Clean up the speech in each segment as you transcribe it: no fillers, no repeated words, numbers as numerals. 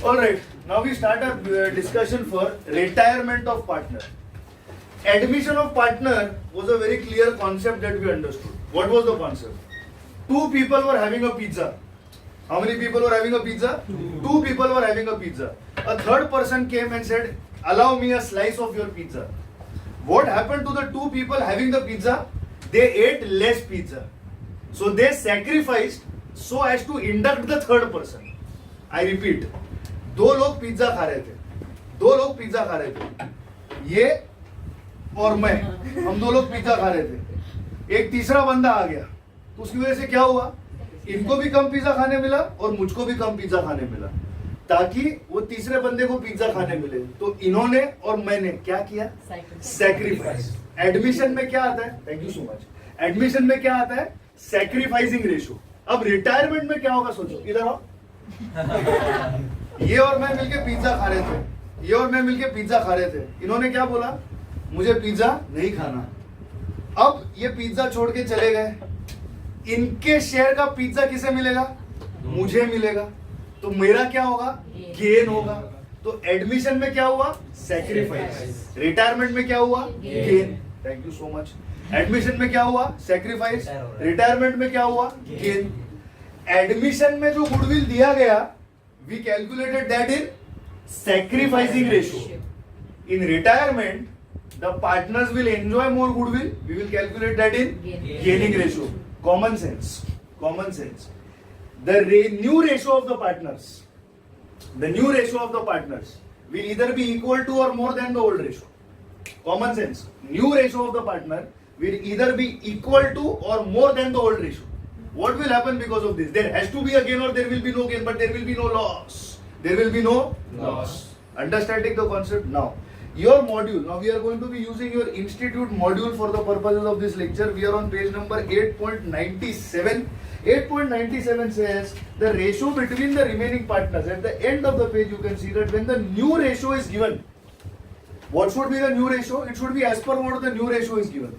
All right, now we start our discussion for retirement of partner. Admission of partner was a very clear concept that we understood. What was the concept? Two people were having a pizza. How many people were having a pizza? Two people were having a pizza. A third person came and said, allow me a slice of your pizza. What happened to the two people having the pizza? They ate less pizza. So they sacrificed so as to induct the third person. I repeat, दो लोग pizza खा रहे थे, ये और मैं, हम दो लोग पिज्जा खा रहे थे. एक तीसरा बंदा आ गया, तो उसकी वजह से क्या हुआ? इनको भी कम पिज्जा खाने मिला और मुझको भी कम पिज्जा खाने मिला, ताकि वो तीसरे बंदे को पिज्जा खाने मिले. तो इन्होंने और मैंने क्या किया? सैक्रिफाइस. एडमिशन में क्या आता है? Thank you so much. Admission में क्या आता है? Sacrificing ratio. अब रिटायरमेंट में क्या होगा? सोचो, इधर आओ. ये और मैं मिलके पिज्जा खा रहे थे, इन्होंने क्या बोला? मुझे पिज्जा नहीं खाना. अब ये पिज्जा छोड़ के चले गए. इनके शेयर का पिज्जा किसे मिलेगा? मुझे मिलेगा. तो मेरा क्या होगा? गेन होगा. तो एडमिशन में क्या हुआ? सैक्रिफाइस. रिटायरमेंट में क्या हुआ? Gain. Thank you so much. Admission में क्या हुआ? सैक्रिफाइस. रिटायरमेंट में क्या हुआ? गेन. एडमिशन में जो गुडविल दिया गया, we calculated that in sacrificing ratio. In retirement, the partners will enjoy more goodwill. We will calculate that in gaining ratio. Common sense. The new ratio of the partners will either be equal to or more than the old ratio. Common sense. New ratio of the partner will either be equal to or more than the old ratio. What will happen because of this? There has to be a gain or there will be no gain, but there will be no loss. Understanding the concept now. Your module, now we are going to be using your institute module for the purposes of this lecture. We are on page number 8.97. 8.97 says the ratio between the remaining partners. At the end of the page you can see that when the new ratio is given, what should be the new ratio? It should be as per what the new ratio is given.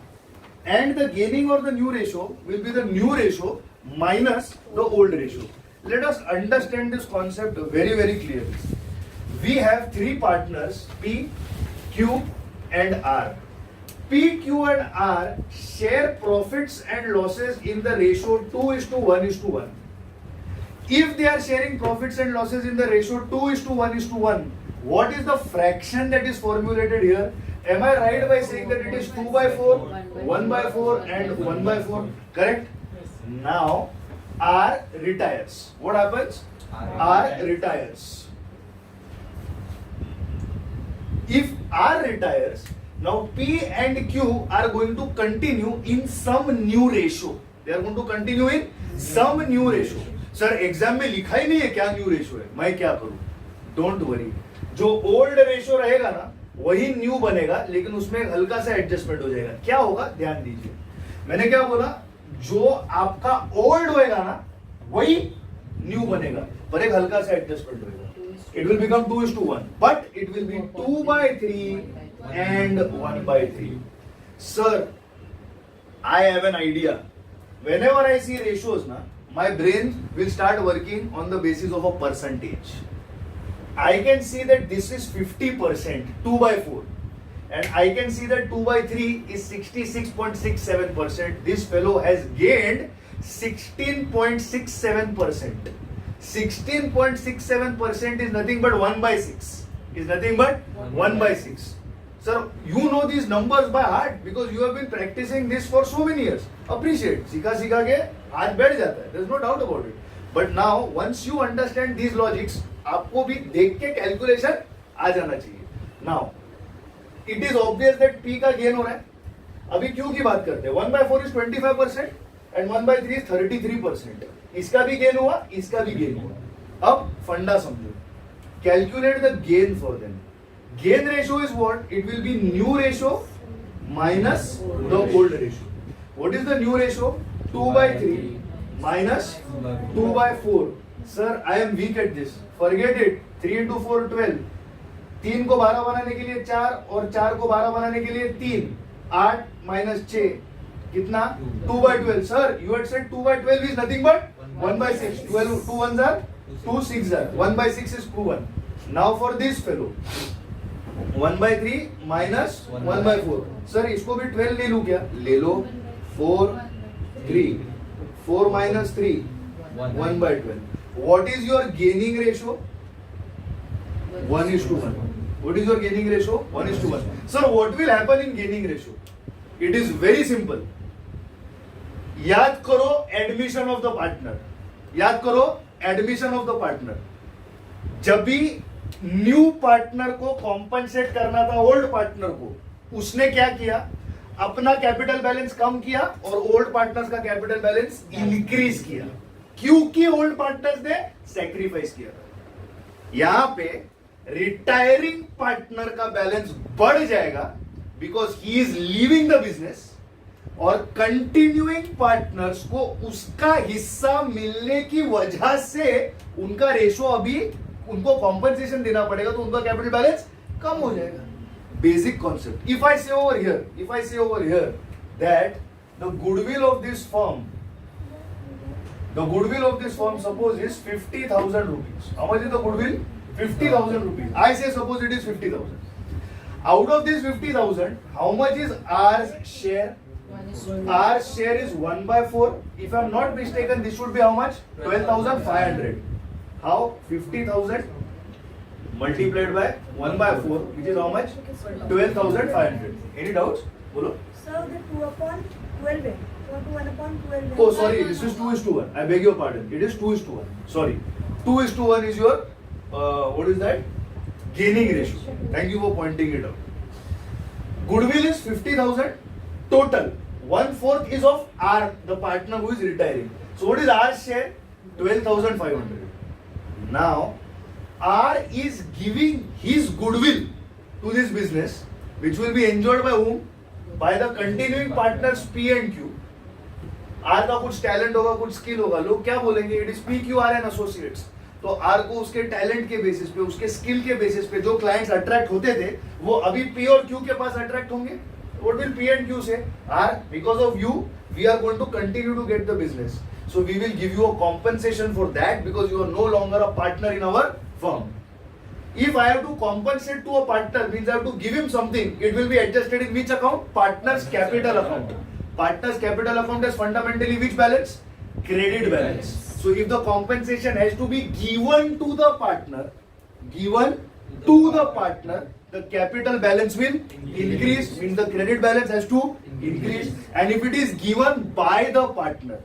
And the gaining or the new ratio will be the new ratio minus the old ratio. Let us understand this concept very, very clearly. We have three partners, P, Q and R. P, Q and R share profits and losses in the ratio 2:1:1. If they are sharing profits and losses in the ratio 2:1:1, what is the fraction that is formulated here? Am I right by saying that it is 2/4, 1/4 and 1/4? Correct? Now, R retires. What happens? R retires. If R retires, now P and Q are going to continue in some new ratio. They are going to continue in some new ratio. Sir, exam में लिखा ही नहीं है क्या new ratio है? मैं क्या करूँ? Don't worry. जो old ratio रहेगा ना, वही न्यू बनेगा, लेकिन उसमें एक हल्का सा एडजस्टमेंट हो जाएगा. क्या होगा? ध्यान दीजिए. मैंने क्या बोला? जो आपका ओल्ड होएगा ना, वही न्यू बनेगा, पर एक हल्का सा एडजस्टमेंट होएगा. It will become 2:1, but it will be 2/3 and 1/3. Sir, I have an idea. Whenever I see ratios, na, my brain will start working on the basis of a percentage. I can see that this is 50%, 2/4. And I can see that 2/3 is 66.67%. This fellow has gained 16.67%. 16.67% is nothing but 1/6. Sir, you know these numbers by heart because you have been practicing this for so many years. Appreciate. सीखा के आज बैठ जाता है. There's no doubt about it. But now, once you understand these logics, आपको भी देख के कैलकुलेशन आ जाना चाहिए. Now, it is obvious that P का गेन हो रहा है. अभी Q की बात करते हैं. 1/4 is 25% and 1/3 is 33%. इसका भी गेन हुआ, इसका भी गेन हुआ. अब फंडा समझो. Calculate the gain for them. Gain ratio is what? It will be new ratio minus the old ratio. What is the new ratio? 2/3 minus 2/4. Sir, I am weak at this. Forget it. 3 into 4 12. 3 को 12 बनाने के लिए 4 और 4 को 12 बनाने के लिए 3. 8 minus 6 कितना? 2/12. Sir, you had said 2/12 is nothing but 1/6. 12 2 ones are 2 6 are 1 by 6 is proven. Now for this fellow 1 by 3 minus 1 by 4. Sir इसको भी 12 ले लूं क्या? ले लो. 4 3 4 minus 3 1 by 12. What is your gaining ratio? 1:1. What is your gaining ratio? 1:1. Sir, what will happen in gaining ratio? It is very simple. याद करो admission of the partner. याद करो एडमिशन ऑफ द पार्टनर. जब भी new partner को compensate करना था old partner को, उसने क्या किया? अपना कैपिटल बैलेंस कम किया और ओल्ड पार्टनर्स का कैपिटल बैलेंस इंक्रीज किया, क्योंकि ओल्ड पार्टनर्स ने सैक्रिफाइस किया था. यहां पे रिटायरिंग पार्टनर का बैलेंस बढ़ जाएगा because he is leaving the business, और कंटिन्यूइंग पार्टनर्स को उसका हिस्सा मिलने की वजह से उनका रेशो अभी उनको कॉम्पनसेशन देना पड़ेगा, तो उनका कैपिटल बैलेंस कम हो जाएगा. Basic concept. इफ आई से over here that the goodwill of this firm, suppose is 50,000 rupees. How much is the goodwill? 50,000 rupees. I say suppose it is 50,000. Out of this 50,000, how much is our share? Our share is 1 by 4. If I am not mistaken, this should be how much? 12,500. How? 50,000 multiplied by 1 by 4, which is how much? 12,500. Any doubts? Bolo. So the 2 upon 12 है. Or 1 upon 12. Oh, sorry, this is 2:1. I beg your pardon. It is 2:1. Sorry. 2:1 is your, what is that? Gaining ratio. Thank you for pointing it out. Goodwill is 50,000 total. 1/4 is of R, the partner who is retiring. So what is R share? 12,500. Now, R is giving his goodwill to this business, which will be enjoyed by whom? By the continuing partners P and Q. R का कुछ talent होगा, कुछ skill होगा. लोग क्या बोलेंगे? It is P Q R and associates. तो are को उसके टैलेंट के बेसिस पे, उसके स्किल के बेसिस पे जो क्लाइंट्स अट्रैक्ट होते थे, वो अभी पी और क्यू के पास अट्रैक्ट होंगे. What will P and Q say? R, because of you, we are going to continue to get the business. So we will give you a compensation for that because you are no longer a partner in our firm. If I have to compensate to a partner, means I have to give him something. It will be adjusted in which account? Partner's capital account. Partner's capital account is fundamentally which balance? Credit balance. So if the compensation has to be given to the partner, the capital balance will increase, means the credit balance has to increase. And if it is given by the partner,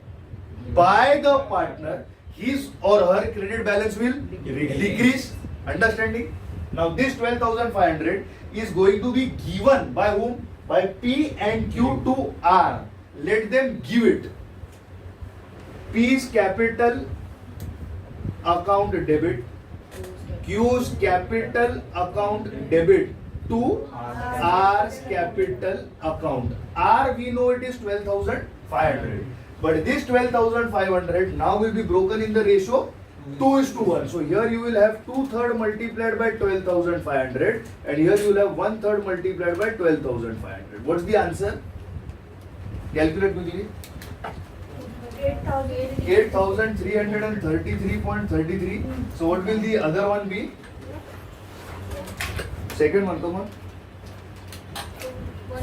his or her credit balance will decrease. Understanding? Now this 12,500 is going to be given by whom? By P and Q to R. Let them give it. P's capital account debit, Q's capital account debit to R's capital account. R we know it is 12,500. But this 12,500 now will be broken in the ratio 2:1. So here you will have 2/3 multiplied by 12,500 and here you will have 1/3 multiplied by 12,500. What's the answer? Calculate quickly. 8,333.33. So what will the other one be? Second one, come on.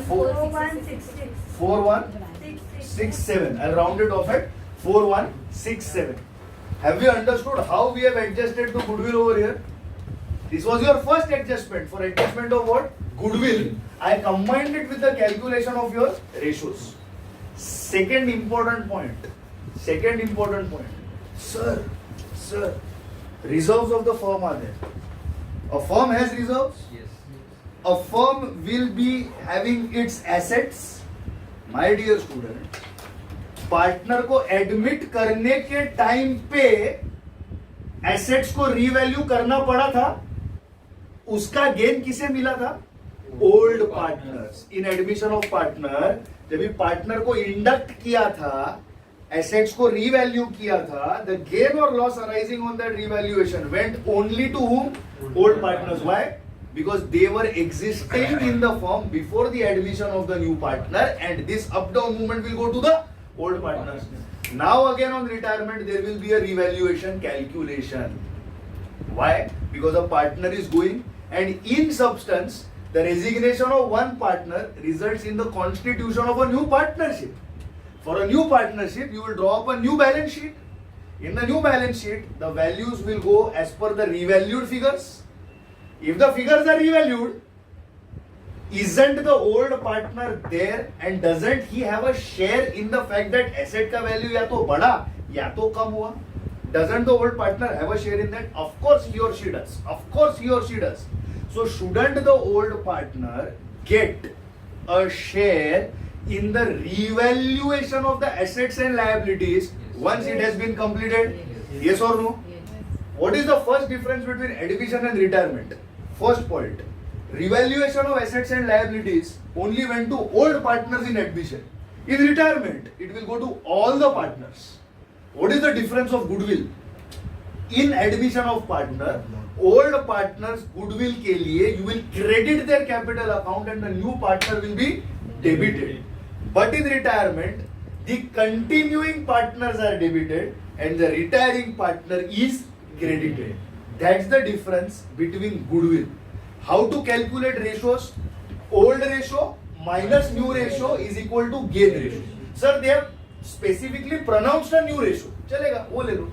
4166. 4167. I'll round it off at 4167. Have you understood how we have adjusted the goodwill over here? This was your first adjustment. For adjustment of what? Goodwill. I combined it with the calculation of your ratios. Second important point. Sir, reserves of the firm are there. A firm has reserves. Yes. A firm will be having its assets. My dear student, partner को admit करने के time पे assets को revalue करना पड़ा था. उसका gain किसे मिला था? Old partners. In admission of partner, जब भी पार्टनर को इंडक्ट किया था, एसेट्स को रीवैल्यू किया था, द गेन और loss arising on that revaluation went only to whom? Old partners. Why? Because they were existing in the firm before the admission of the new partner, and this up down movement will go to the old partners. Now again on retirement there will be a revaluation calculation. Why? Because a partner is going, and in substance the resignation of one partner results in the constitution of a new partnership. For a new partnership you will draw up a new balance sheet. In the new balance sheet the values will go as per the revalued figures. If the figures are revalued, isn't the old partner there, and doesn't he have a share in the fact that asset का value या तो बढ़ा या तो कम हुआ? Doesn't the old partner have a share in that? Of course he or she does. Of course he or she does. So shouldn't the old partner get a share in the revaluation of the assets and liabilities once it has been completed? Yes or no? What is the first difference between admission and retirement? First point. Revaluation of assets and liabilities only went to old partners in admission. In retirement, it will go to all the partners. What is the difference of goodwill? In admission of partner, old partners goodwill के लिए you will credit their capital account and the new partner will be debited. But in retirement, the continuing partners are debited and the retiring partner is credited. That's the difference between goodwill. How to calculate ratios? Old ratio minus new ratio is equal to gain ratio. Sir, they have specifically pronounced a new ratio. चलेगा, वो ले लो.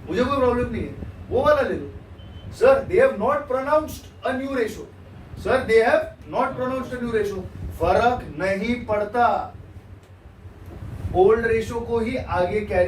मुझे कोई problem नहीं है. वो वाला ले लो. Sir, they have not pronounced a new ratio. Sir, they have not pronounced a new ratio. फर्क नहीं पड़ता. ओल्ड रेशियो को ही आगे कैरी